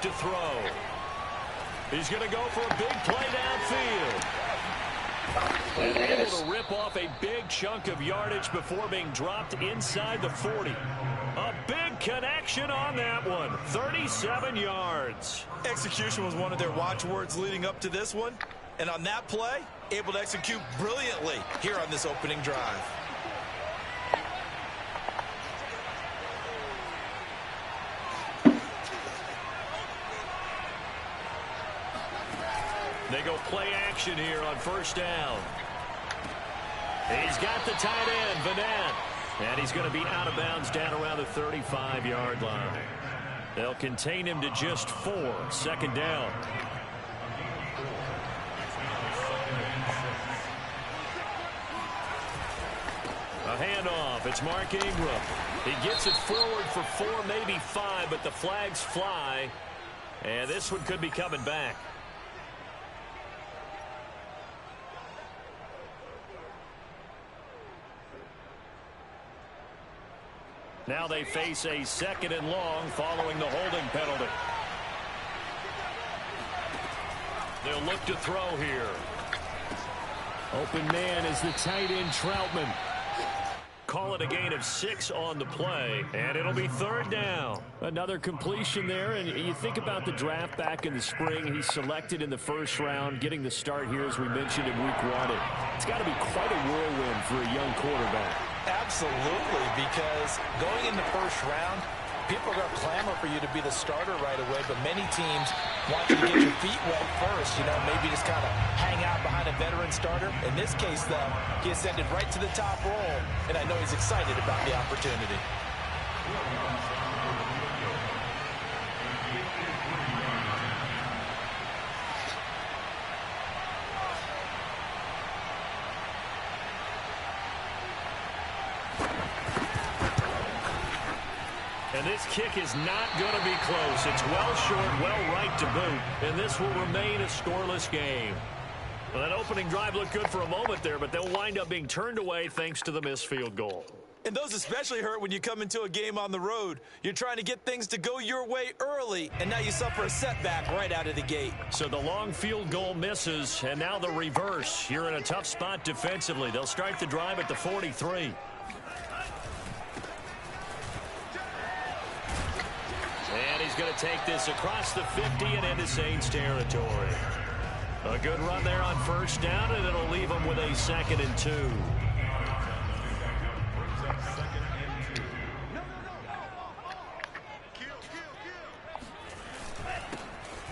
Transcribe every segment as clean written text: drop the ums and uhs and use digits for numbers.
to throw. He's going to go for a big play downfield. And able to rip off a big chunk of yardage before being dropped inside the 40. A big connection on that one. 37 yards. Execution was one of their watchwords leading up to this one. And on that play, able to execute brilliantly here on this opening drive. They go play action here on first down. He's got the tight end, Vanette. And he's going to be out of bounds down around the 35-yard line. They'll contain him to just 4. Second down. A handoff. It's Mark Ingram. He gets it forward for 4, maybe 5, but the flags fly. And this one could be coming back. Now they face a 2nd and long following the holding penalty. They'll look to throw here. Open man is the tight end Troutman. Call it a gain of 6 on the play, and it'll be 3rd down. Another completion there, and you think about the draft back in the spring. He's selected in the 1st round, getting the start here, as we mentioned, in week 1. It's got to be quite a whirlwind for a young quarterback. Absolutely, because going in the 1st round, people are going to clamor for you to be the starter right away, but many teams want you to get your feet wet first, maybe just kind of hang out behind a veteran starter. In this case, though, he ascended right to the top role, and I know he's excited about the opportunity. And this kick is not going to be close. It's well short, well right to boot, and this will remain a scoreless game. Well, that opening drive looked good for a moment there, but they'll wind up being turned away thanks to the missed field goal. And those especially hurt when you come into a game on the road. You're trying to get things to go your way early, and now you suffer a setback right out of the gate. So the long field goal misses, and now the reverse. You're in a tough spot defensively. They'll start the drive at the 43. And he's going to take this across the 50 and into Saints territory. A good run there on first down, and it'll leave him with a 2nd and 2.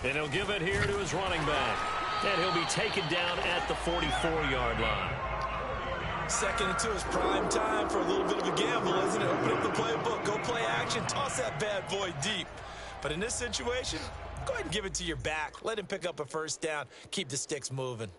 And he'll give it here to his running back. And he'll be taken down at the 44-yard line. 2nd and 2 is prime time for a little bit of a gamble, isn't it? Open up the playbook, go play action, toss that bad boy deep. But in this situation, go ahead and give it to your back. Let him pick up a 1st down. Keep the sticks moving.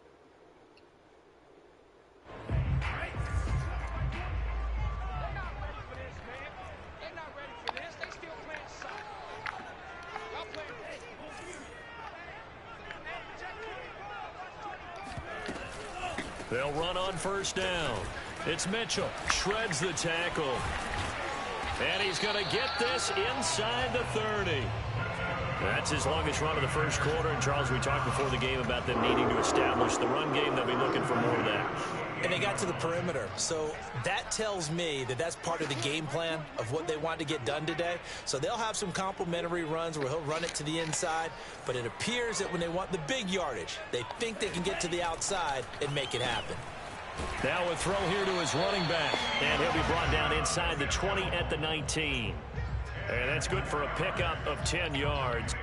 They'll run on first down. It's Mitchell. Shreds the tackle. And he's going to get this inside the 30. That's his longest run of the 1st quarter. And, Charles, we talked before the game about them needing to establish the run game. They'll be looking for more of that. And they got to the perimeter. So that tells me that that's part of the game plan of what they want to get done today. So they'll have some complimentary runs where he'll run it to the inside. But it appears that when they want the big yardage, they think they can get to the outside and make it happen. Now a throw here to his running back. And he'll be brought down inside the 20 at the 19. And that's good for a pickup of 10 yards.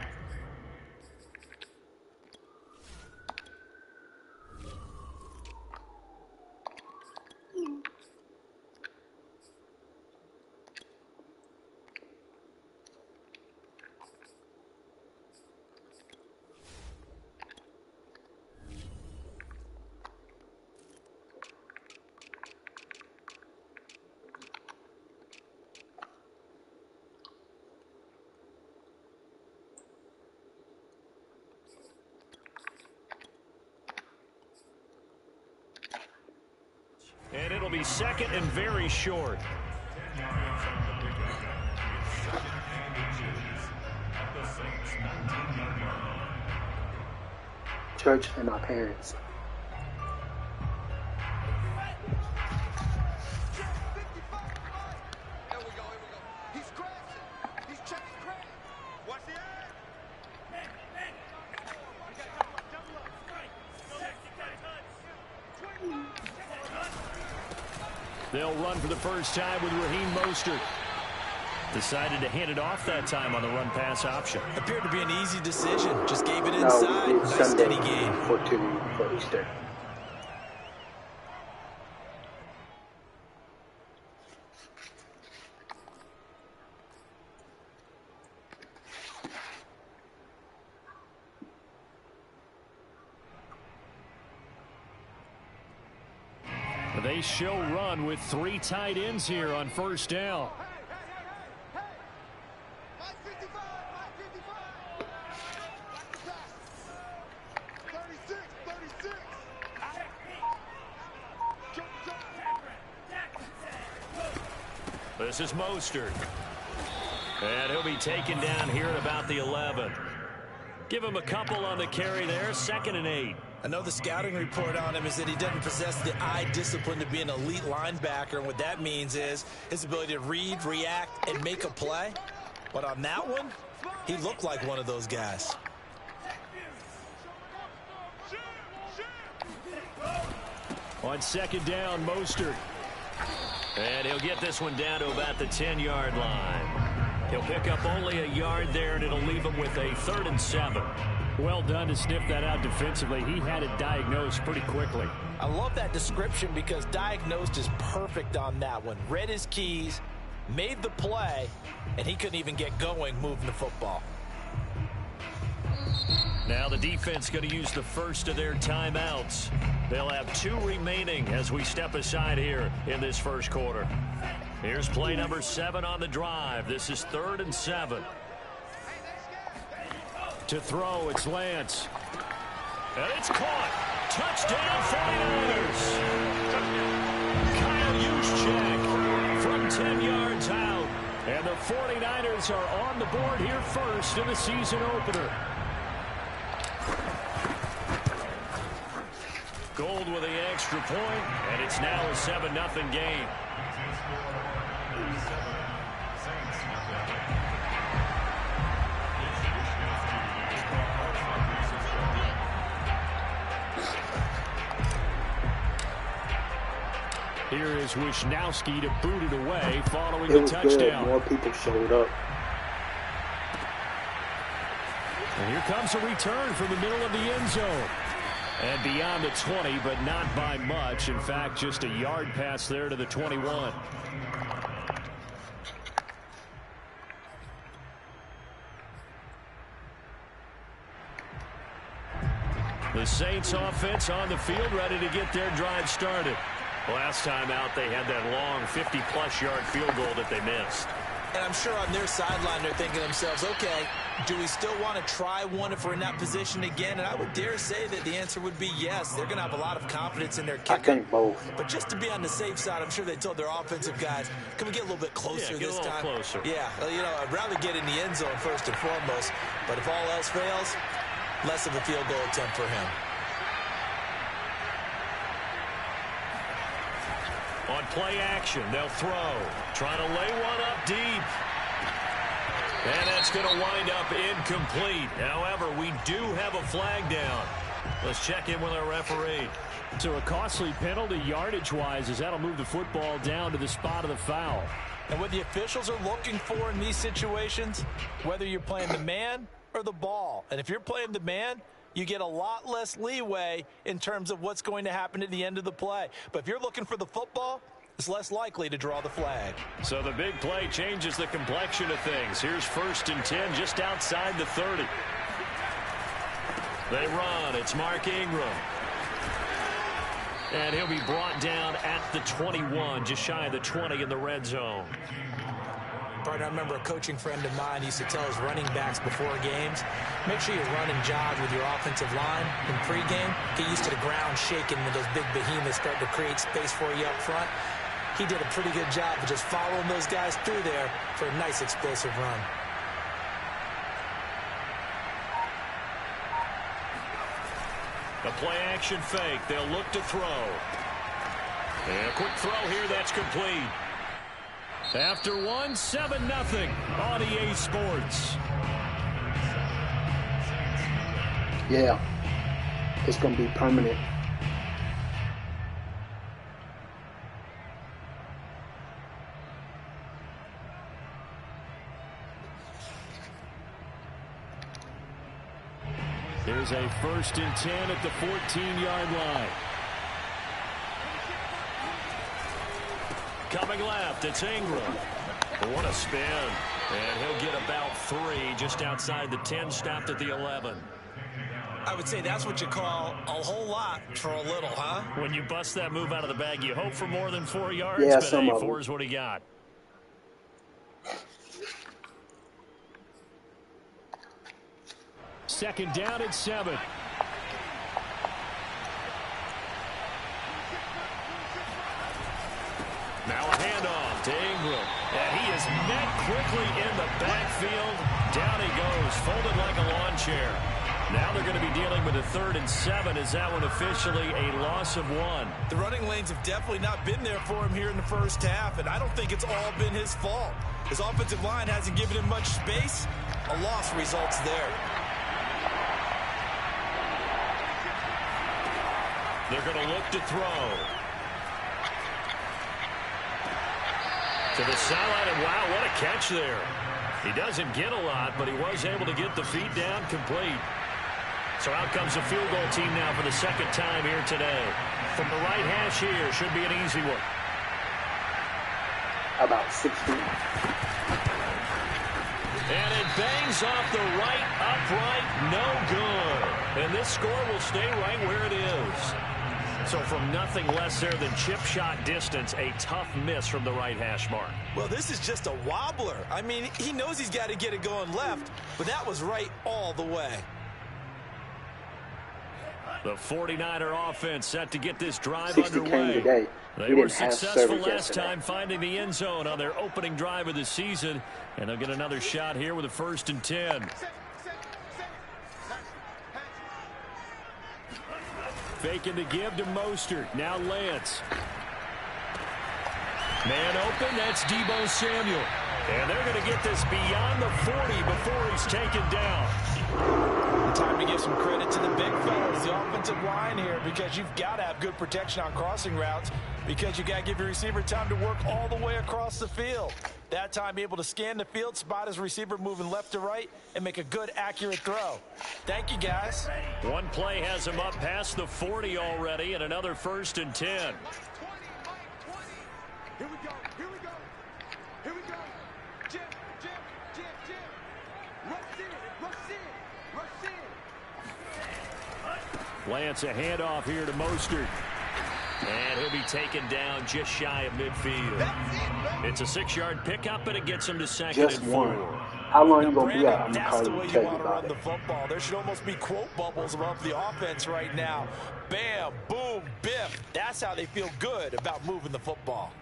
And it'll be 2nd and very short. church, and my parents. They'll run for the first time with Raheem Mostert. Decided to hand it off that time on the run-pass option. Appeared to be an easy decision. Just gave it inside. Nice steady gain. For Easter. They show run with 3 tight ends here on first down. This is Mostert. And he'll be taken down here at about the 11. Give him a couple on the carry there, 2nd and 8. I know the scouting report on him is that he doesn't possess the eye discipline to be an elite linebacker. And what that means is his ability to read, react, and make a play. But on that one, he looked like one of those guys. On 2nd down, Mostert. And he'll get this one down to about the 10-yard line. He'll pick up only a yard there, and it'll leave him with a 3rd and 7. Well done to sniff that out defensively. He had it diagnosed pretty quickly. I love that description because diagnosed is perfect on that one. Read his keys, made the play, and he couldn't even get going moving the football. Now the defense going to use the first of their timeouts. They'll have 2 remaining as we step aside here in this first quarter. Here's play number 7 on the drive. This is 3rd and 7. To throw, it's Lance. And it's caught. Touchdown, 49ers. Kyle Juszczyk from 10 yards out. And the 49ers are on the board here first in the season opener. Gold with the extra point, and it's now a 7-0 game. Here is Wisnowski to boot it away following the touchdown. Good. More people showed up. And here comes a return from the middle of the end zone. And beyond the 20, but not by much. In fact, just a yard pass there to the 21. The Saints offense on the field, ready to get their drive started. Last time out, they had that long 50-plus yard field goal that they missed. And I'm sure on their sideline they're thinking to themselves, okay, do we still want to try one if we're in that position again? And I would dare say that the answer would be yes. They're going to have a lot of confidence in their kicker. I think both. But just to be on the safe side, I'm sure they told their offensive guys, can we get a little bit closer this time? Closer. Yeah, you know, I'd rather get in the end zone first and foremost. But if all else fails, less of a field goal attempt for him. On play action, they'll throw. Trying to lay one up deep. And that's going to wind up incomplete. However, we do have a flag down. Let's check in with our referee. So a costly penalty yardage-wise, as that'll move the football down to the spot of the foul. And what the officials are looking for in these situations, whether you're playing the man or the ball. And if you're playing the man, you get a lot less leeway in terms of what's going to happen at the end of the play. But if you're looking for the football, it's less likely to draw the flag. So the big play changes the complexion of things. Here's 1st and 10 just outside the 30. They run. It's Mark Ingram. And he'll be brought down at the 21, just shy of the 20 in the red zone. Partner, I remember a coaching friend of mine used to tell his running backs before games, make sure you run and jog with your offensive line in pregame. Get used to the ground shaking when those big behemoths start to create space for you up front. He did a pretty good job of just following those guys through there for a nice explosive run. A play-action fake. They'll look to throw. And a quick throw here. That's complete. After 7-0 on EA Sports. Yeah, it's going to be permanent. There's a 1st and 10 at the 14-yard line. Coming left, it's Ingram. What a spin. And he'll get about 3 just outside the 10, stopped at the 11. I would say that's what you call a whole lot for a little, huh? When you bust that move out of the bag, you hope for more than 4 yards, yeah, but some hey, of 4 is what he got. Second down at 7. Now a handoff to Ingram. And he is met quickly in the backfield. Down he goes, folded like a lawn chair. Now they're going to be dealing with a 3rd and 7. Is that one officially a loss of 1? The running lanes have definitely not been there for him here in the first half, and I don't think it's all been his fault. His offensive line hasn't given him much space. A loss results there. They're going to look to throw. To the sideline, and wow, what a catch there. He doesn't get a lot, but he was able to get the feet down complete. So out comes the field goal team now for the 2nd time here today. From the right hash here, should be an easy one. About 6 feet. And it bangs off the right upright, no good. And this score will stay right where it is. So from nothing less there than chip shot distance, a tough miss from the right hash mark. Well, this is just a wobbler. I mean, he knows he's got to get it going left, but that was right all the way. The 49er offense set to get this drive 60 underway. came today. They were successful last time finding the end zone on their opening drive of the season, and they'll get another shot here with a 1st and 10. Faking to give to Mostert. Now Lance. Man open, that's Deebo Samuel. And they're going to get this beyond the 40 before he's taken down. Time to give some credit to the big fellas, the offensive line here, because you've got to have good protection on crossing routes, because you got to give your receiver time to work all the way across the field. That time, be able to scan the field, spot his receiver moving left to right, and make a good, accurate throw. Thank you, guys. One play has him up past the 40 already, and another 1st and 10. Here we go. Here we go. Here we go. Jim. Rush in. Lance, a handoff here to Mostert. And he'll be taken down just shy of midfield. It's a 6-yard pickup, and it gets him to 2nd Just and 4. one. How long you going to be out? I'm That's the going way to you tell you want to about run it. the football. There should almost be quote bubbles above the offense right now. Bam, boom, biff. That's how they feel good about moving the football.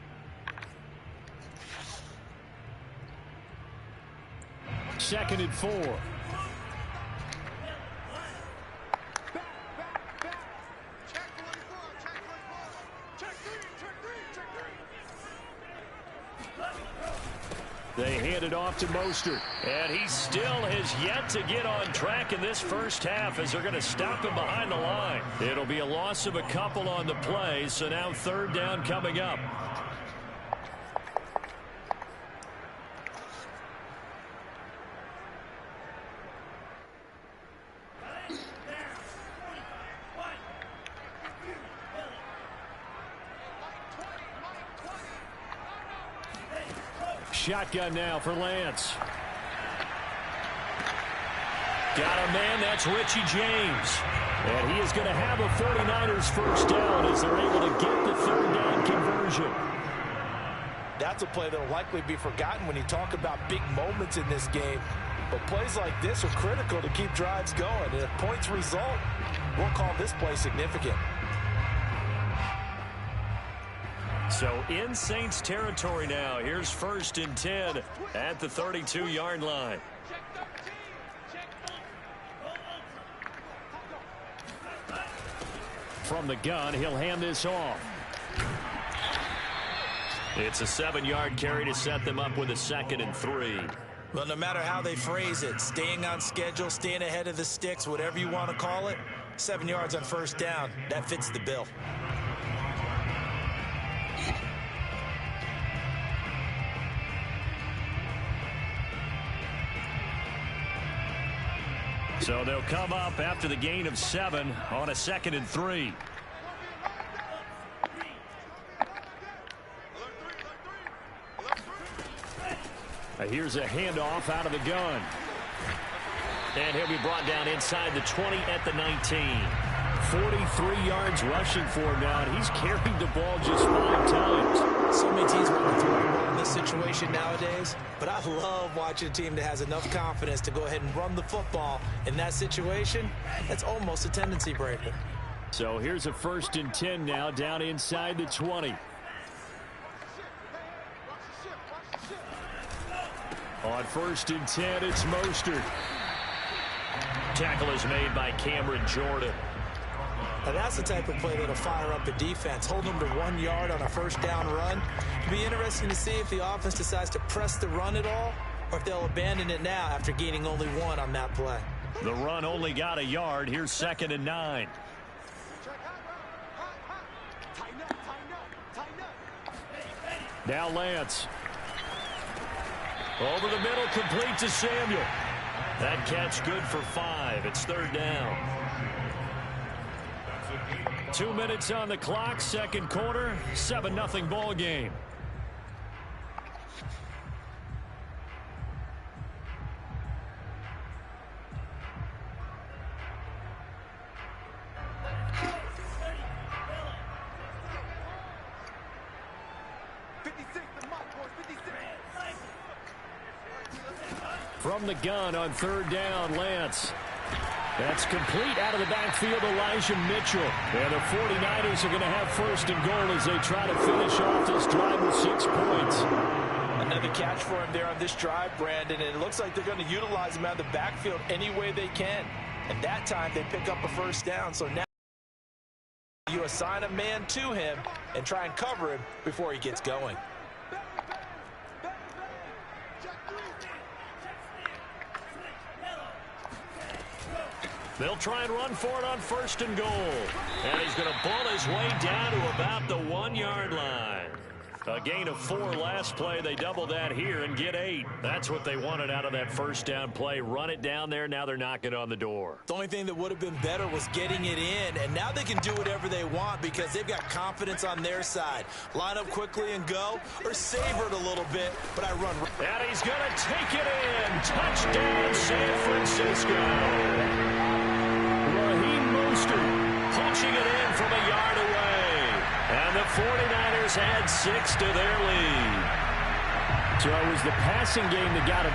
Second and 4. They hand it off to Mostert. And he still has yet to get on track in this first half as they're going to stop him behind the line. It'll be a loss of a couple on the play, so now 3rd down coming up. Shotgun now for Lance. Got a man, that's Richie James. And he is going to have a 49ers first down as they're able to get the 3rd down conversion. That's a play that will likely be forgotten when you talk about big moments in this game. But plays like this are critical to keep drives going. And if points result, we'll call this play significant. So in Saints territory now. Here's 1st and 10 at the 32-yard line. From the gun, he'll hand this off. It's a 7-yard carry to set them up with a 2nd and 3. Well, no matter how they phrase it, staying on schedule, staying ahead of the sticks, whatever you want to call it, 7 yards on first down, that fits the bill. So they'll come up after the gain of 7 on a 2nd and 3. Here's a handoff out of the gun. And he'll be brought down inside the 20 at the 19. 43 yards rushing for him now, and he's carried the ball just 5 times. So many teams want to throw the ball in this situation nowadays, but I love watching a team that has enough confidence to go ahead and run the football. In that situation, that's almost a tendency breaker. So here's a 1st and 10 now, down inside the 20. On 1st and 10, it's Mostert. Tackle is made by Cameron Jordan. Now that's the type of play that'll fire up the defense. Hold them to 1 yard on a first down run. It'll be interesting to see if the offense decides to press the run at all, or if they'll abandon it now after gaining only 1 on that play. The run only got a yard. Here's 2nd and 9. Now Lance. Over the middle, complete to Samuel. That catch good for 5. It's 3rd down. 2 minutes on the clock, 2nd quarter, 7-0 ball game. From the gun on 3rd down, Lance. That's complete out of the backfield, Elijah Mitchell. And the 49ers are going to have 1st and goal as they try to finish off this drive with 6 points. Another catch for him there on this drive, Brandon, and it looks like they're going to utilize him out of the backfield any way they can. And that time they pick up a 1st down, so now you assign a man to him and try and cover him before he gets going. They'll try and run for it on 1st and goal. And he's going to pull his way down to about the 1-yard line. A gain of 4 last play. They double that here and get 8. That's what they wanted out of that 1st down play. Run it down there. Now they're knocking on the door. The only thing that would have been better was getting it in. And now they can do whatever they want because they've got confidence on their side. Line up quickly and go, or savor it a little bit. But I run. And he's going to take it in. Touchdown, San Francisco. Punching it in from a yard away. And the 49ers add 6 to their lead. So it was the passing game that got him.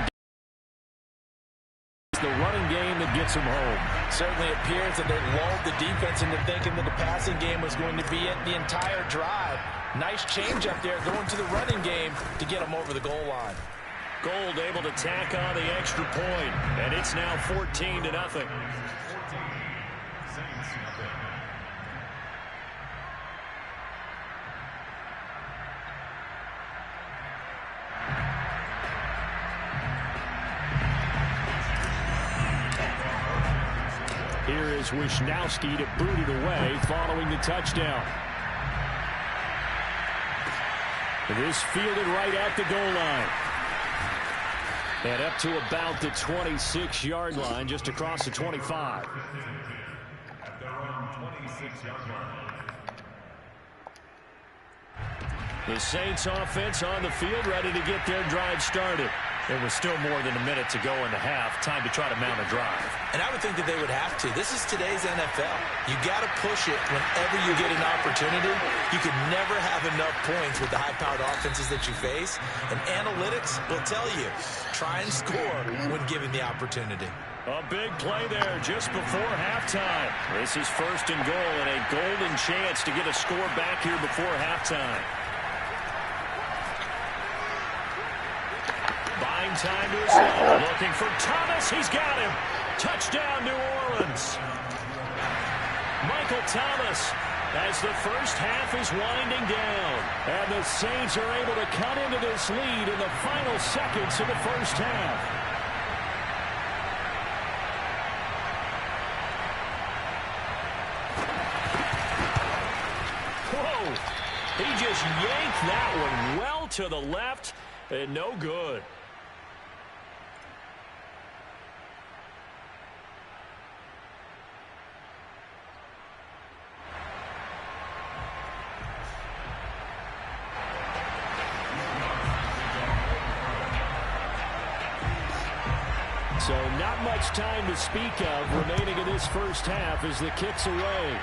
It's the running game that gets him home. Certainly appears that they lulled the defense into thinking that the passing game was going to be it the entire drive. Nice change up there going to the running game to get him over the goal line. Gold able to tack on the extra point. And it's now 14-0. Here is Wisnowski to boot it away following the touchdown. This fielded right at the goal line. And up to about the 26-yard line, just across the 25. The Saints offense on the field, ready to get their drive started. There was still more than a minute to go in the half. Time to try to mount a drive. And I would think that they would have to. This is today's NFL. You got to push it whenever you get an opportunity. You can never have enough points with the high-powered offenses that you face. And analytics will tell you, try and score when given the opportunity. A big play there just before halftime. This is 1st and goal and a golden chance to get a score back here before halftime. Buying time to his left. Looking for Thomas. He's got him. Touchdown, New Orleans. Michael Thomas, as the first half is winding down. And the Saints are able to cut into this lead in the final seconds of the first half. Whoa! He just yanked that one well to the left, and no good. So not much time to speak of remaining in this first half as the kick's away.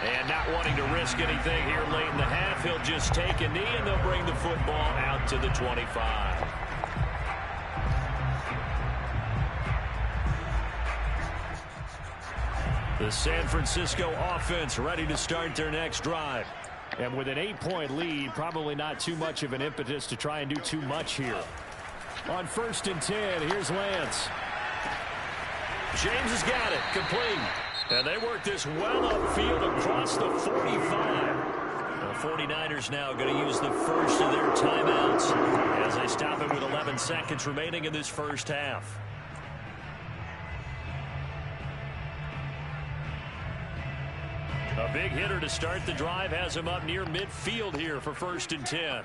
And not wanting to risk anything here late in the half, he'll just take a knee and they'll bring the football out to the 25. The San Francisco offense ready to start their next drive. And with an 8-point lead, probably not too much of an impetus to try and do too much here. On 1st and 10, here's Lance. James has got it, complete. And they work this well upfield across the 45. The 49ers now going to use the first of their timeouts as they stop it with 11 seconds remaining in this first half. A big hitter to start the drive has him up near midfield here for 1st and 10.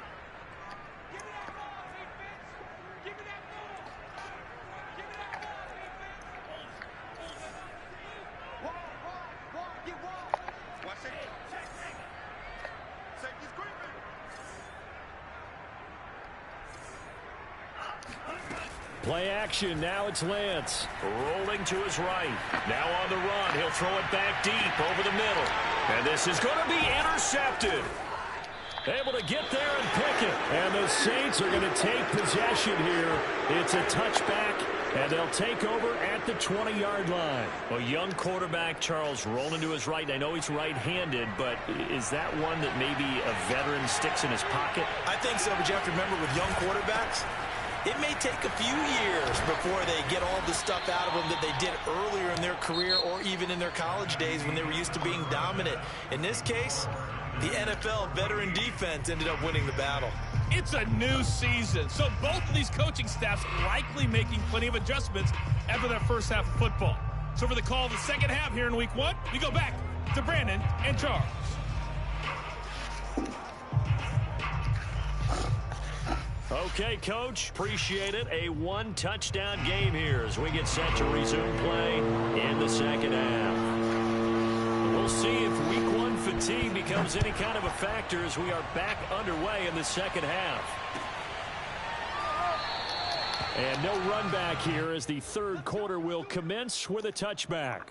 Play action. Now it's Lance. Rolling to his right. Now on the run. He'll throw it back deep over the middle. And this is going to be intercepted. Able to get there and pick it. And the Saints are going to take possession here. It's a touchback, and they'll take over at the 20-yard line. A young quarterback, Charles, rolling to his right. I know he's right-handed, but is that one that maybe a veteran sticks in his pocket? I think so, but you have to remember with young quarterbacks, it may take a few years before they get all the stuff out of them that they did earlier in their career or even in their college days when they were used to being dominant. In this case, the NFL veteran defense ended up winning the battle. It's a new season, so both of these coaching staffs likely making plenty of adjustments after that first half of football. So for the call of the second half here in week 1, we go back to Brandon and Charles. Okay, Coach, appreciate it. A one-touchdown game here as we get set to resume play in the second half. We'll see if week 1 fatigue becomes any kind of a factor as we are back underway in the second half. And no run back here as the third quarter will commence with a touchback.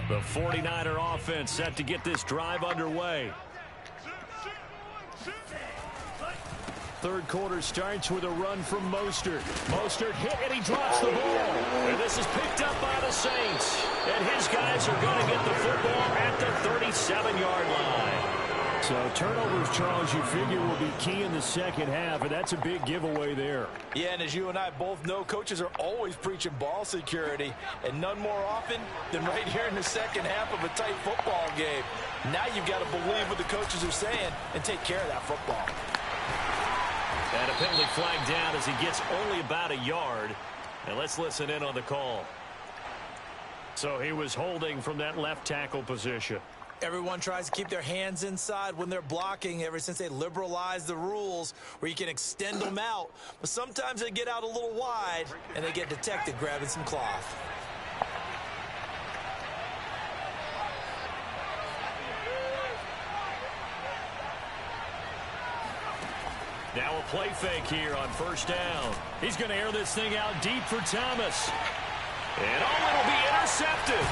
The 49er offense set to get this drive underway. Third quarter starts with a run from Mostert. Mostert hit and he drops the ball. And this is picked up by the Saints. And his guys are going to get the football at the 37-yard line. So turnovers, Charles, you figure will be key in the second half, and that's a big giveaway there. Yeah, and as you and I both know, coaches are always preaching ball security, and none more often than right here in the second half of a tight football game. Now you've got to believe what the coaches are saying and take care of that football. And a penalty flag down as he gets only about a yard. And let's listen in on the call. So he was holding from that left tackle position. Everyone tries to keep their hands inside when they're blocking ever since they liberalized the rules where you can extend them out. But sometimes they get out a little wide and they get detected grabbing some cloth. Now a play fake here on first down. He's going to air this thing out deep for Thomas. And it'll be intercepted.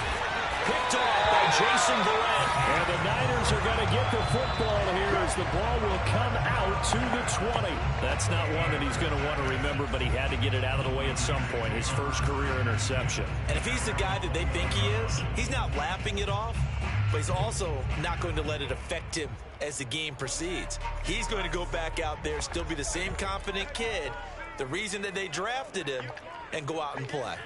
Picked off by Jason Verrett. And the Niners are going to get the football here as the ball will come out to the 20. That's not one that he's going to want to remember, but he had to get it out of the way at some point. His first career interception. And if he's the guy that they think he is, he's not lapping it off. but he's also not going to let it affect him as the game proceeds. He's going to go back out there, still be the same confident kid, the reason that they drafted him, and go out and play.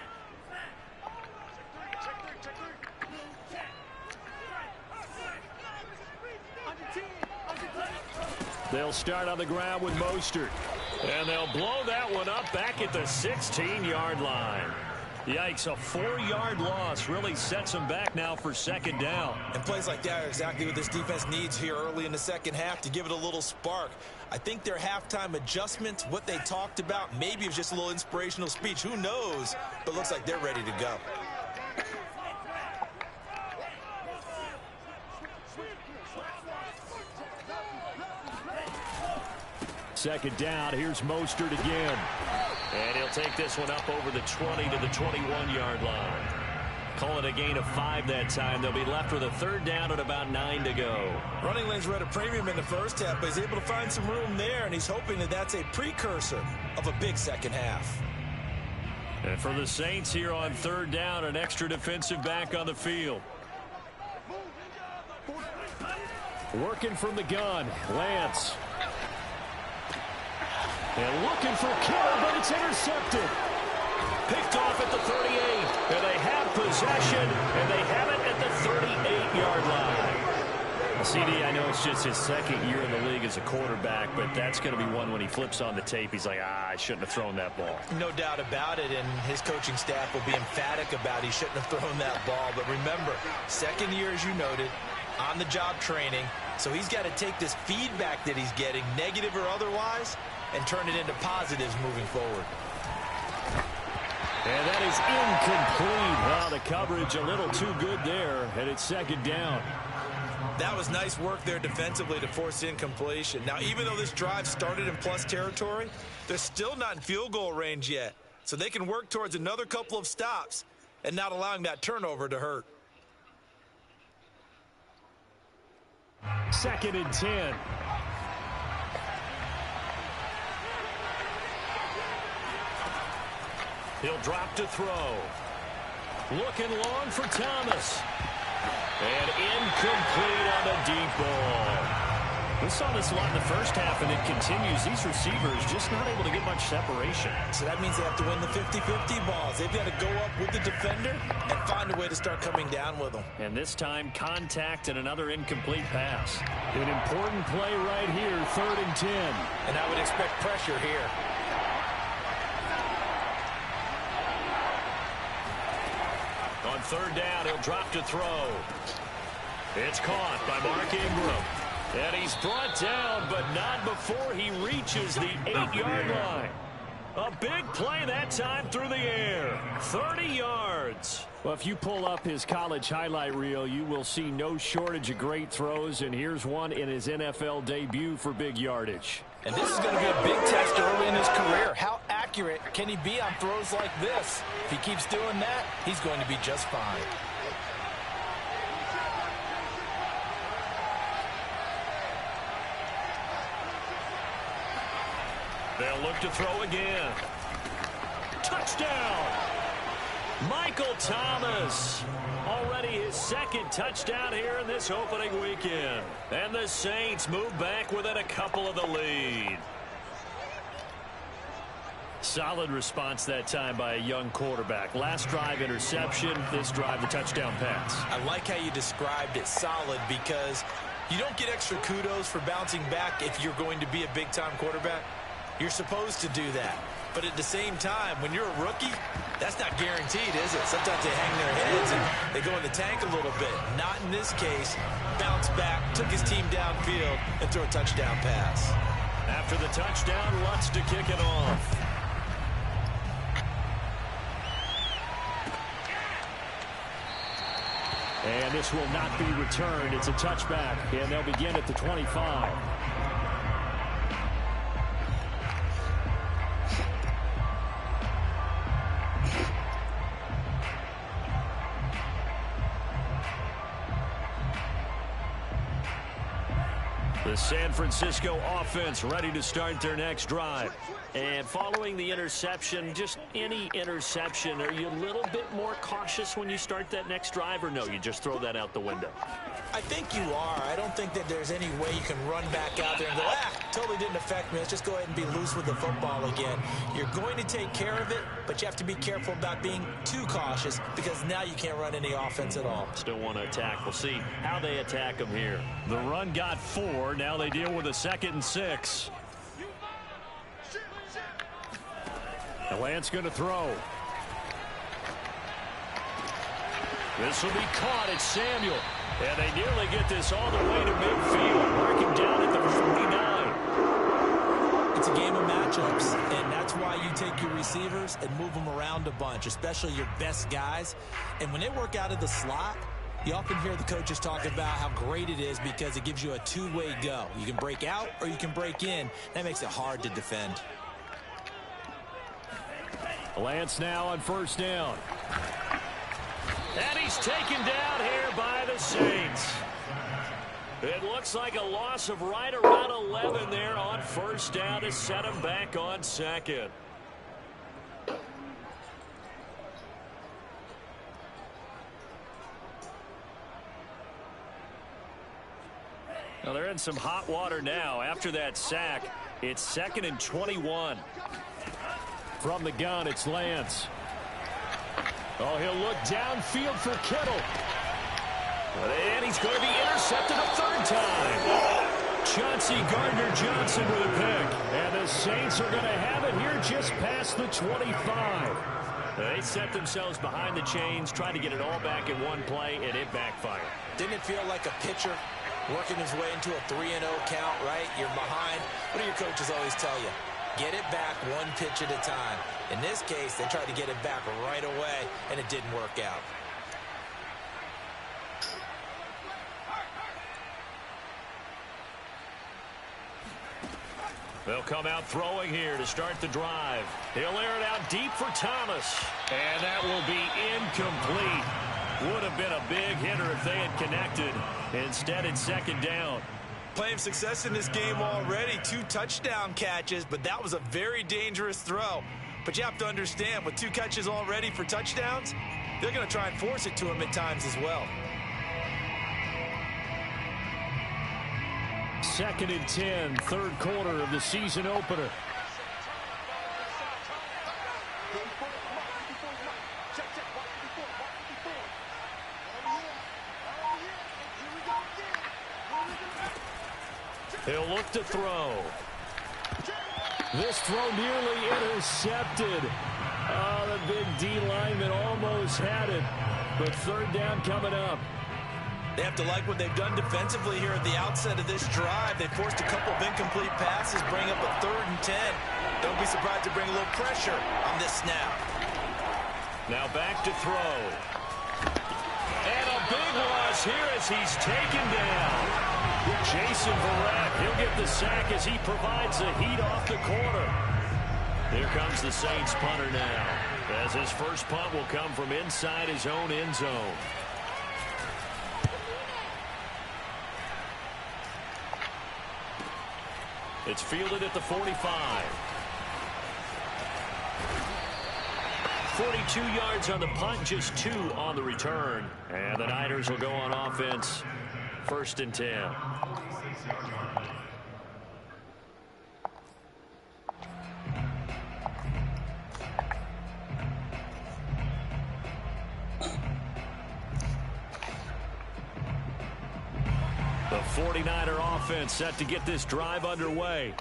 They'll start on the ground with Mostert. And they'll blow that one up back at the 16-yard line. Yikes, a 4-yard loss really sets them back now for second down. And plays like that are exactly what this defense needs here early in the second half to give it a little spark. I think their halftime adjustment, what they talked about, maybe it was just a little inspirational speech. Who knows? But looks like they're ready to go. Second down, here's Mostert again. And he'll take this one up over the 20 to the 21-yard line. Call it a gain of 5 that time. They'll be left with a third down at about 9 to go. Running lanes were at a premium in the first half, but he's able to find some room there, and he's hoping that that's a precursor of a big second half. And for the Saints here on third down, an extra defensive back on the field. Working from the gun, Lance. And looking for Kittle, but it's intercepted. Picked off at the 38. And they have possession, and they have it at the 38-yard line. CD, I know it's just his second year in the league as a quarterback, but that's going to be one when he flips on the tape. He's like, I shouldn't have thrown that ball. No doubt about it, and his coaching staff will be emphatic about he shouldn't have thrown that ball. But remember, second year, as you noted, on-the-job training. So he's got to take this feedback that he's getting, negative or otherwise, and turn it into positives moving forward. And that is incomplete. Well, the coverage a little too good there, and it's second down. That was nice work there defensively to force incompletion. Now, even though this drive started in plus territory, they're still not in field goal range yet. So they can work towards another couple of stops and not allowing that turnover to hurt. Second and 10. He'll drop to throw. Looking long for Thomas. And incomplete on a deep ball. We saw this a lot in the first half, and it continues. These receivers just not able to get much separation. So that means they have to win the 50-50 balls. They've got to go up with the defender and find a way to start coming down with them. And this time, contact and another incomplete pass. An important play right here, third and 10. And I would expect pressure here. On third down, he'll drop to throw. It's caught by Mark Ingram. And he's brought down, but not before he reaches the 8-yard line. A big play that time through the air. 30 yards. Well, if you pull up his college highlight reel, you will see no shortage of great throws. And here's one in his NFL debut for big yardage. And this is going to be a big test early in his career. How accurate can he be on throws like this? If he keeps doing that, he's going to be just fine. They'll look to throw again. Touchdown! Michael Thomas. Already his second touchdown here in this opening weekend. And the Saints move back within a couple of the lead. Solid response that time by a young quarterback. Last drive, interception. This drive, the touchdown pass. I like how you described it, solid, because you don't get extra kudos for bouncing back if you're going to be a big-time quarterback. You're supposed to do that. But at the same time, when you're a rookie, that's not guaranteed, is it? Sometimes they hang their heads and they go in the tank a little bit. Not in this case. Bounce back, took his team downfield, and threw a touchdown pass. After the touchdown, Lutz to kick it off. And this will not be returned. It's a touchback, and they'll begin at the 25. The San Francisco offense ready to start their next drive. And following the interception, just any interception, are you a little bit more cautious when you start that next drive, or no, you just throw that out the window? I think you are. I don't think that there's any way you can run back out there and go, totally didn't affect me. Let's just go ahead and be loose with the football again. You're going to take care of it, but you have to be careful about being too cautious because now you can't run any offense at all. Still want to attack. We'll see how they attack them here. The run got 4. Now they deal with a 2nd and 6. And Lance going to throw. This will be caught. It's Samuel. And they nearly get this all the way to midfield. Marking down at the 49. It's a game of matchups, and that's why you take your receivers and move them around a bunch, especially your best guys. And when they work out of the slot, you often hear the coaches talk about how great it is because it gives you a two-way go. You can break out or you can break in. That makes it hard to defend. Lance now on 1st down. And he's taken down here by the Saints. It looks like a loss of right around 11 there on 1st down to set him back on 2nd. Now they're in some hot water now. After that sack, it's 2nd and 21. From the gun, it's Lance. Oh, he'll look downfield for Kittle. And he's going to be intercepted a 3rd time. Chauncey Gardner-Johnson with a pick. And the Saints are going to have it here just past the 25. They set themselves behind the chains, trying to get it all back in one play, and it backfired. Didn't it feel like a pitcher working his way into a 3-0 count, right? You're behind. What do your coaches always tell you? Get it back one pitch at a time. In this case, they tried to get it back right away, and it didn't work out. They'll come out throwing here to start the drive. He'll air it out deep for Thomas. And that will be incomplete. Would have been a big hitter if they had connected. Instead, it's 2nd down. Playing success in this game already. 2 touchdown catches, but that was a very dangerous throw. But you have to understand, with 2 catches already for touchdowns, they're going to try and force it to him at times as well. 2nd and 10, 3rd quarter of the season opener. He'll look to throw. This throw nearly intercepted. Oh, the big D lineman almost had it. But 3rd down coming up. They have to like what they've done defensively here at the outset of this drive. They forced a couple of incomplete passes, bring up a 3rd and 10. Don't be surprised to bring a little pressure on this snap. Now back to throw. And a big loss here as he's taken down. Jason Verrett, he'll get the sack as he provides the heat off the corner. Here comes the Saints punter now, as his first punt will come from inside his own end zone. It's fielded at the 45. 42 yards on the punt, just 2 on the return. And the Niners will go on offense, 1st and 10. The 49er offense set to get this drive underway.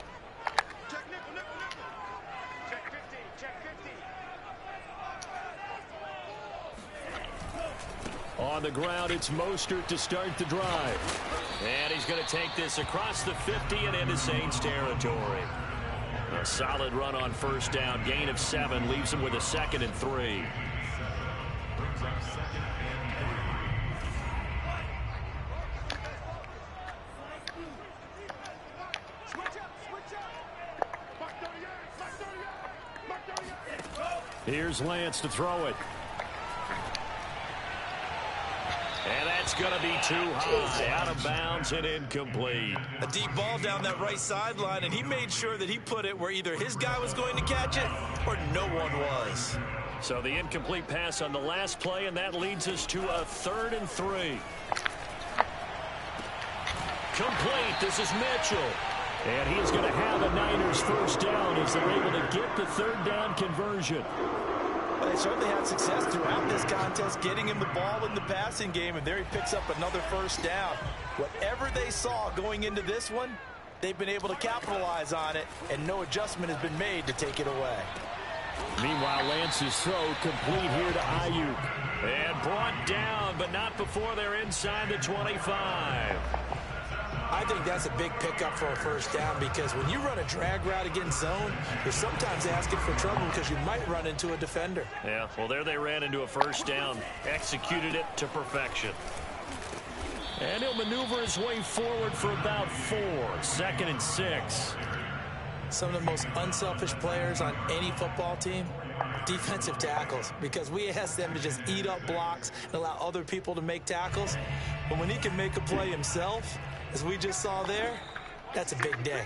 Check nickel, nickel, nickel. Check 50, check 50. On the ground, it's Mostert to start the drive. And he's going to take this across the 50 and into Saints territory. A solid run on 1st down. Gain of 7 leaves him with a 2nd and 3. Here's Lance to throw it. And that's It's going to be too high, out of bounds and incomplete. A deep ball down that right sideline, and he made sure that he put it where either his guy was going to catch it or no one was. So the incomplete pass on the last play, and that leads us to a 3rd and 3. Complete. This is Mitchell. And he's going to have a Niners first down as they're able to get the 3rd down conversion. Well, they certainly had success throughout this contest, getting him the ball in the passing game, and there he picks up another first down. Whatever they saw going into this one, they've been able to capitalize on it, and no adjustment has been made to take it away. Meanwhile, Lance's throw complete here to Ayuk. And brought down, but not before they're inside the 25. I think that's a big pickup for a first down, because when you run a drag route against zone, you're sometimes asking for trouble because you might run into a defender. Yeah, well, there they ran into a first down, executed it to perfection. And he'll maneuver his way forward for about 4, 2nd and 6. Some of the most unselfish players on any football team, defensive tackles, because we ask them to just eat up blocks and allow other people to make tackles. But when he can make a play himself, as we just saw there, that's a big day.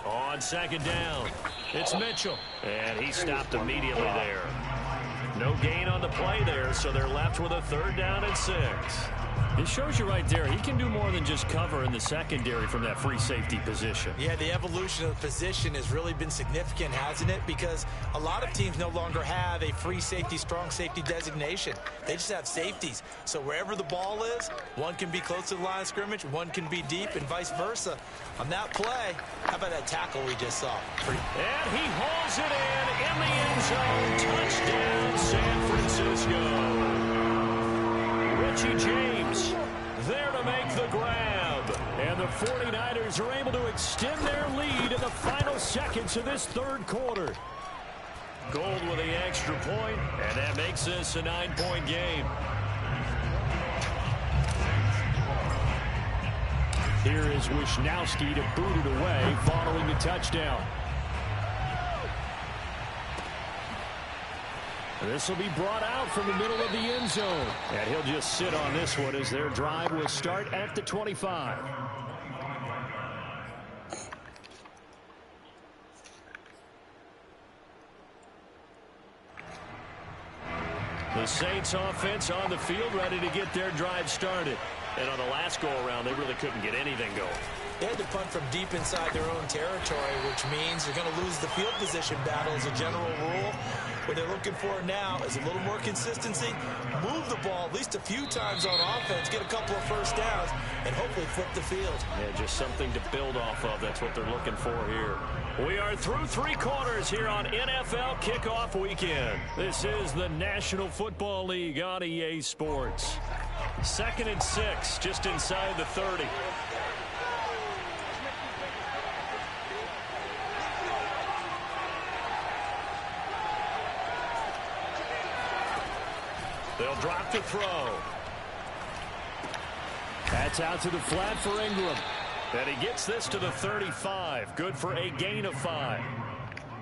On 2nd down, it's Mitchell. And he stopped immediately there. No gain on the play there, so they're left with a 3rd down and 6. It shows you right there, he can do more than just cover in the secondary from that free safety position. Yeah, the evolution of the position has really been significant, hasn't it? Because a lot of teams no longer have a free safety, strong safety designation. They just have safeties. So wherever the ball is, one can be close to the line of scrimmage, one can be deep, and vice versa. On that play, how about that tackle we just saw? And he hauls it in the end zone. Touchdown, San Francisco. Richie James there to make the grab. And the 49ers are able to extend their lead in the final seconds of this 3rd quarter. Gold with the extra point, and that makes this a 9-point game. Here is Wisnowski to boot it away following the touchdown. This will be brought out from the middle of the end zone. And he'll just sit on this one as their drive will start at the 25. The Saints offense on the field ready to get their drive started. And on the last go-around, they really couldn't get anything going. They had to punt from deep inside their own territory, which means they're going to lose the field position battle as a general rule. What they're looking for now is a little more consistency, move the ball at least a few times on offense, get a couple of first downs, and hopefully flip the field. Yeah, just something to build off of. That's what they're looking for here. We are through 3 quarters here on NFL Kickoff Weekend. This is the National Football League on EA Sports. 2nd and 6, just inside the 30. They'll drop to throw. That's out to the flat for Ingram. And he gets this to the 35. Good for a gain of 5.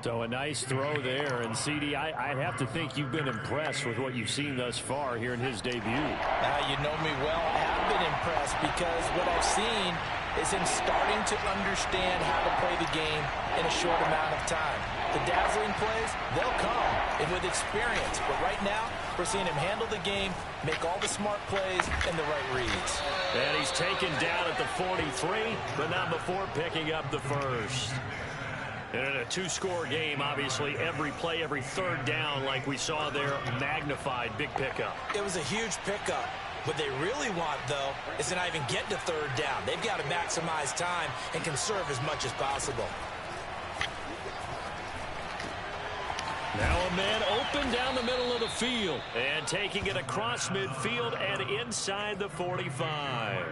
So a nice throw there. And, CD, I'd have to think you've been impressed with what you've seen thus far here in his debut. You know me well. I have been impressed because what I've seen is him starting to understand how to play the game in a short amount of time. The dazzling plays, they'll come, and with experience. But right now, we're seeing him handle the game, make all the smart plays, and the right reads. And he's taken down at the 43, but not before picking up the first. And in a 2-score game, obviously, every play, every 3rd down, like we saw there, magnified, big pickup. It was a huge pickup. What they really want, though, is to not even get to 3rd down. They've got to maximize time and conserve as much as possible. Now a man open down the middle of the field. And taking it across midfield and inside the 45.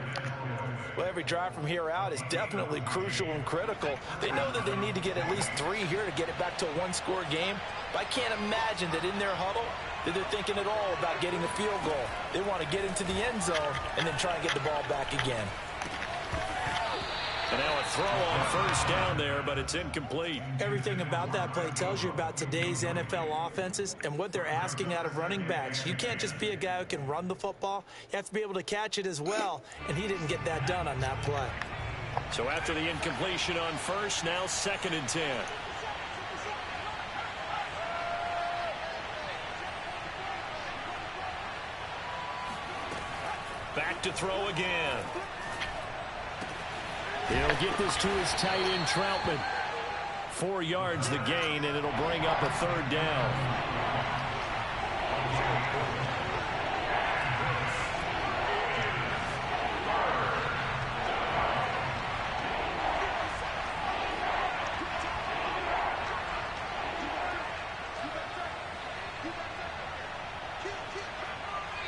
Well, every drive from here out is definitely crucial and critical. They know that they need to get at least 3 here to get it back to a 1-score game. But I can't imagine that in their huddle that they're thinking at all about getting a field goal. They want to get into the end zone and then try and get the ball back again. And now a throw on first down there, but it's incomplete. Everything about that play tells you about today's NFL offenses and what they're asking out of running backs. You can't just be a guy who can run the football. You have to be able to catch it as well, and he didn't get that done on that play. So after the incompletion on first, now 2nd and 10. Back to throw again. He'll get this to his tight end, Troutman. 4 yards the gain, and it'll bring up a 3rd down.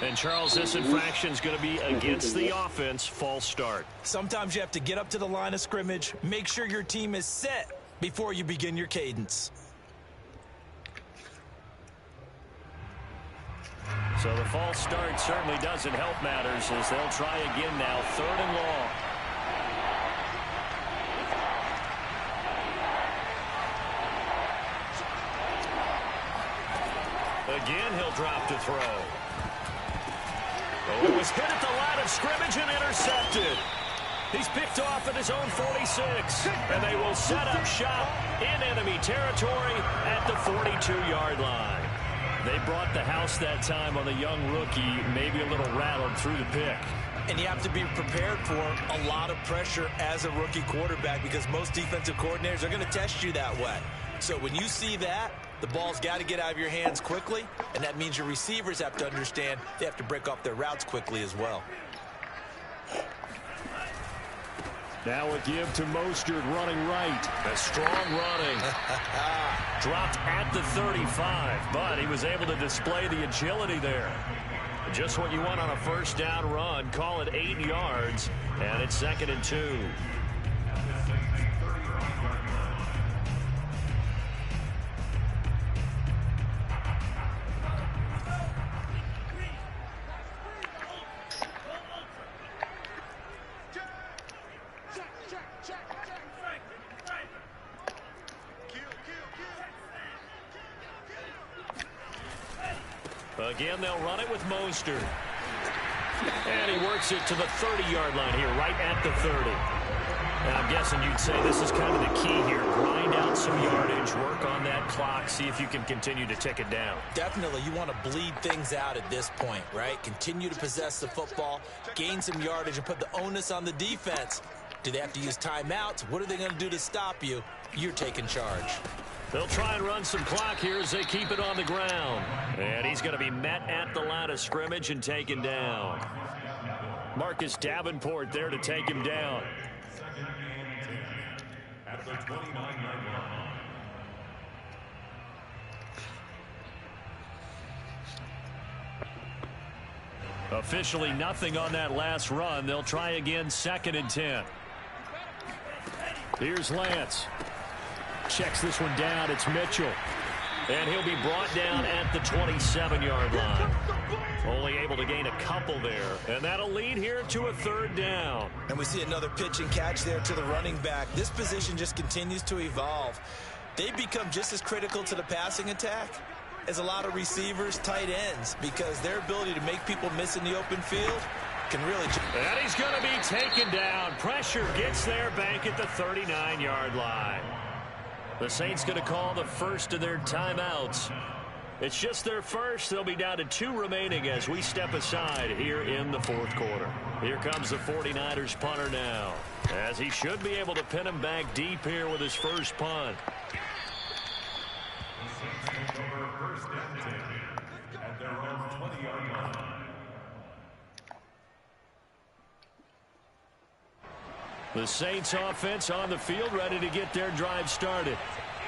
And, Charles, this infraction is going to be against the offense. False start. Sometimes you have to get up to the line of scrimmage, make sure your team is set before you begin your cadence. So the false start certainly doesn't help matters as they'll try again now. 3rd and long. Again, he'll drop to throw. Oh, it was hit at the line of scrimmage and intercepted. He's picked off at his own 46, and they will set up shop in enemy territory at the 42-yard line. They brought the house that time on the young rookie, maybe a little rattled through the pick. And you have to be prepared for a lot of pressure as a rookie quarterback because most defensive coordinators are going to test you that way. So when you see that, the ball's got to get out of your hands quickly, and that means your receivers have to understand they have to break off their routes quickly as well. Now a give to Mostert running right. A strong running. Dropped at the 35, but he was able to display the agility there. Just what you want on a first down run. Call it 8 yards, and it's 2nd and 2. Again, they'll run it with Mostert. And he works it to the 30-yard line here, right at the 30. And I'm guessing you'd say this is kind of the key here. Grind out some yardage, work on that clock, see if you can continue to tick it down. Definitely, you want to bleed things out at this point, right? Continue to possess the football, gain some yardage, and put the onus on the defense. Do they have to use timeouts? What are they going to do to stop you? You're taking charge. They'll try and run some clock here as they keep it on the ground. And he's going to be met at the line of scrimmage and taken down. Marcus Davenport there to take him down. At the 29-yard line. Officially nothing on that last run. They'll try again, 2nd and 10. Here's Lance. Checks this one down. It's Mitchell. And he'll be brought down at the 27-yard line. Only able to gain a couple there. And that'll lead here to a 3rd down. And we see another pitch and catch there to the running back. This position just continues to evolve. They become just as critical to the passing attack as a lot of receivers, tight ends, because their ability to make people miss in the open field can really... And he's going to be taken down. Pressure gets there back at the 39-yard line. The Saints going to call the first of their timeouts. It's just their first. They'll be down to 2 remaining as we step aside here in the 4th quarter. Here comes the 49ers punter now, as he should be able to pin him back deep here with his first punt. The Saints offense on the field, ready to get their drive started.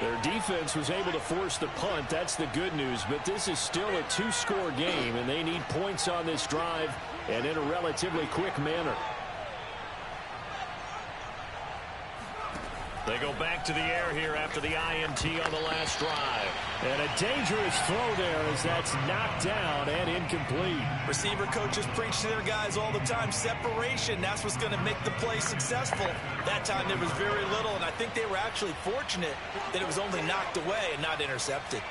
Their defense was able to force the punt. That's the good news. But this is still a 2-score game, and they need points on this drive and in a relatively quick manner. They go back to the air here after the INT on the last drive. And a dangerous throw there as that's knocked down and incomplete. Receiver coaches preach to their guys all the time. Separation, that's what's going to make the play successful. That time there was very little, and I think they were actually fortunate that it was only knocked away and not intercepted.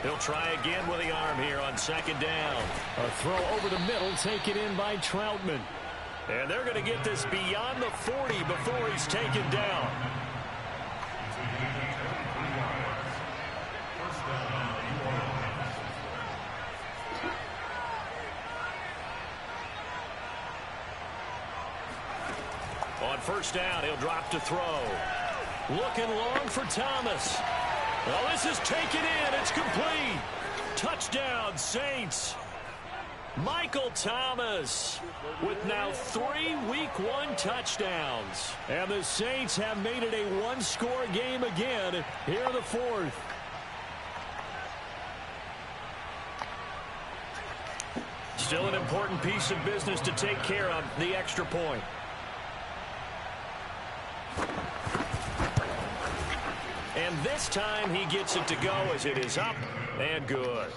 He'll try again with the arm here on second down. A throw over the middle taken in by Troutman. And they're going to get this beyond the 40 before he's taken down. On first down, he'll drop to throw. Looking long for Thomas. Well, this is taken in. It's complete. Touchdown, Saints. Michael Thomas with now 3 Week 1 touchdowns. And the Saints have made it a one-score game again here in the fourth. Still an important piece of business to take care of, the extra point. And this time he gets it to go as it is up and good.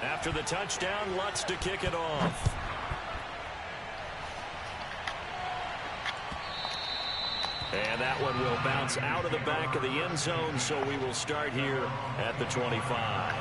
After the touchdown, Lutz to kick it off. And that one will bounce out of the back of the end zone, so we will start here at the 25.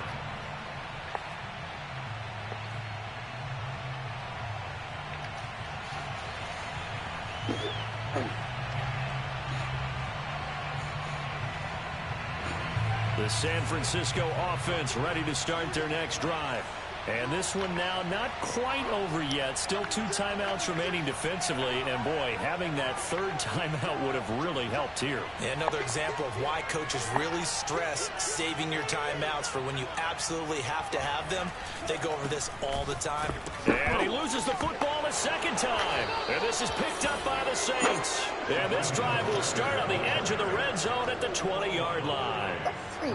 The San Francisco offense ready to start their next drive. And this one now not quite over yet. Still 2 timeouts remaining defensively. And, boy, having that third timeout would have really helped here. And another example of why coaches really stress saving your timeouts for when you absolutely have to have them. They go over this all the time. And he loses the football a second time. And this is picked up by the Saints. And this drive will start on the edge of the red zone at the 20-yard line.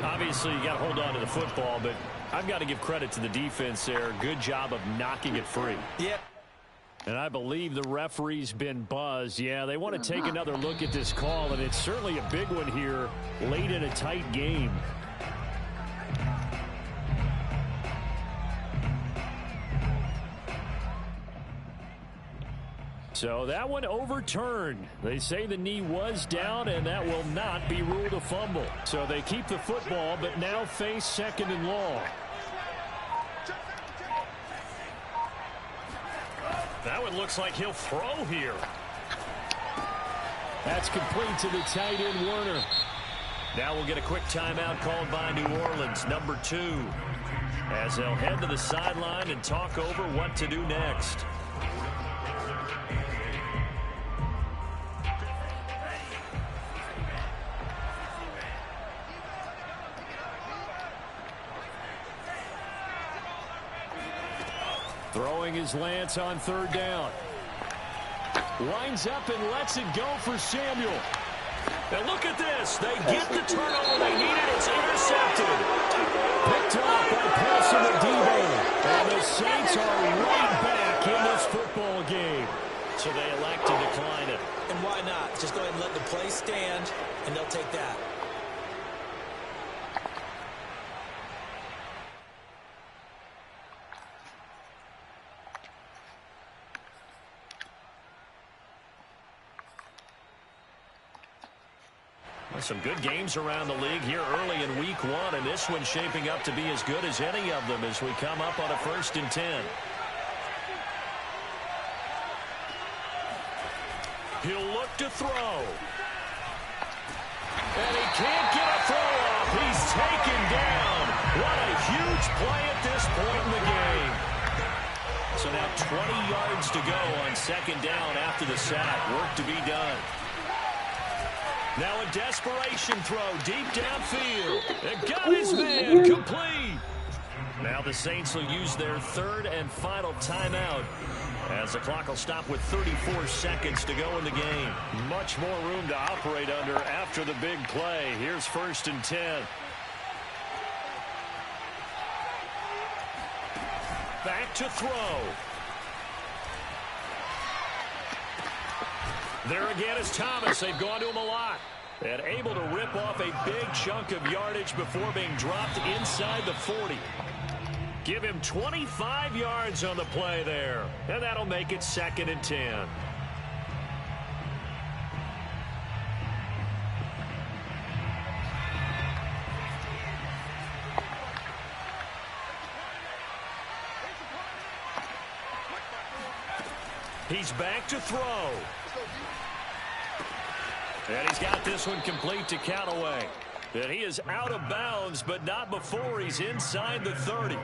Obviously, you got to hold on to the football, but I've got to give credit to the defense there. Good job of knocking it free. Yep. And I believe the referee's been buzzed. Yeah, they want to take another look at this call, and it's certainly a big one here late in a tight game. So that one overturned. They say the knee was down, and that will not be ruled a fumble. So they keep the football, but now face second and long. That one looks like he'll throw here. That's complete to the tight end, Werner. Now we'll get a quick timeout called by New Orleans, number 2, as they'll head to the sideline and talk over what to do next. Throwing his Lance on third down. Lines up and lets it go for Samuel. And look at this. They get the turnover they needed. It's intercepted. Picked off by Paulson Adebo. And the Saints are right back in this football game. So they elect to decline it. And why not? Just go ahead and let the play stand, and they'll take that. Some good games around the league here early in week 1, and this one's shaping up to be as good as any of them as we come up on a 1st and 10. He'll look to throw. And he can't get a throw off. He's taken down. What a huge play at this point in the game. So now 20 yards to go on second down after the sack. Work to be done. Now a desperation throw deep downfield. It got his man complete. Now the Saints will use their 3rd and final timeout As the clock will stop with 34 seconds to go in the game. Much more room to operate under after the big play. Here's 1st and 10. Back to throw. There again is Thomas. They've gone to him a lot. And able to rip off a big chunk of yardage before being dropped inside the 40. Give him 25 yards on the play there. And that'll make it 2nd and 10. He's back to throw. And he's got this one complete to Callaway. And he is out of bounds, but not before he's inside the 30.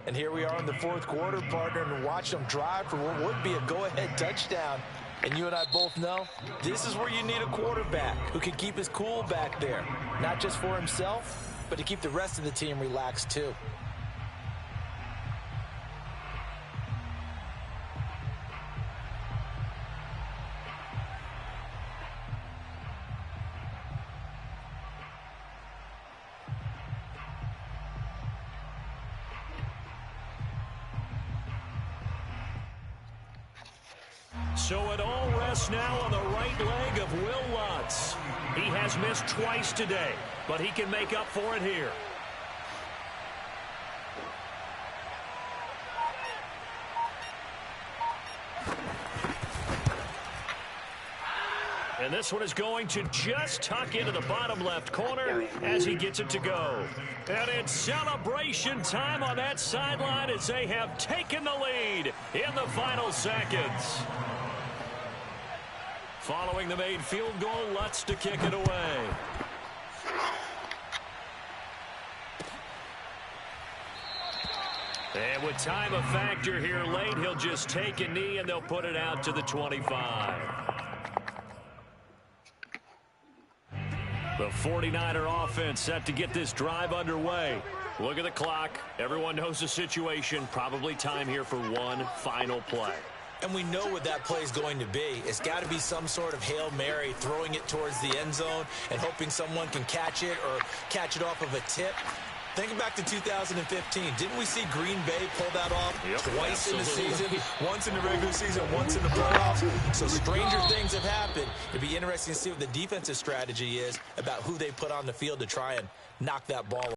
And here we are in the 4th quarter, partner, and watch them drive for what would be a go-ahead touchdown. And you and I both know this is where you need a quarterback who can keep his cool back there. Not just for himself, but to keep the rest of the team relaxed too. So it all rests now on the right leg of Will Lutz. He has missed twice today, but he can make up for it here. And this one is going to just tuck into the bottom left corner as he gets it to go. And it's celebration time on that sideline as they have taken the lead in the final seconds. Following the made field goal, Lutz to kick it away. And with time a factor here late, he'll just take a knee and they'll put it out to the 25. The 49er offense set to get this drive underway. Look at the clock. Everyone knows the situation. Probably time here for one final play. And we know what that play is going to be. It's got to be some sort of Hail Mary, throwing it towards the end zone and hoping someone can catch it or catch it off of a tip. Think back to 2015. Didn't we see Green Bay pull that off twice in the season? Once in the regular season, once in the playoffs. So stranger things have happened. It'd be interesting to see what the defensive strategy is about who they put on the field to try and knock that ball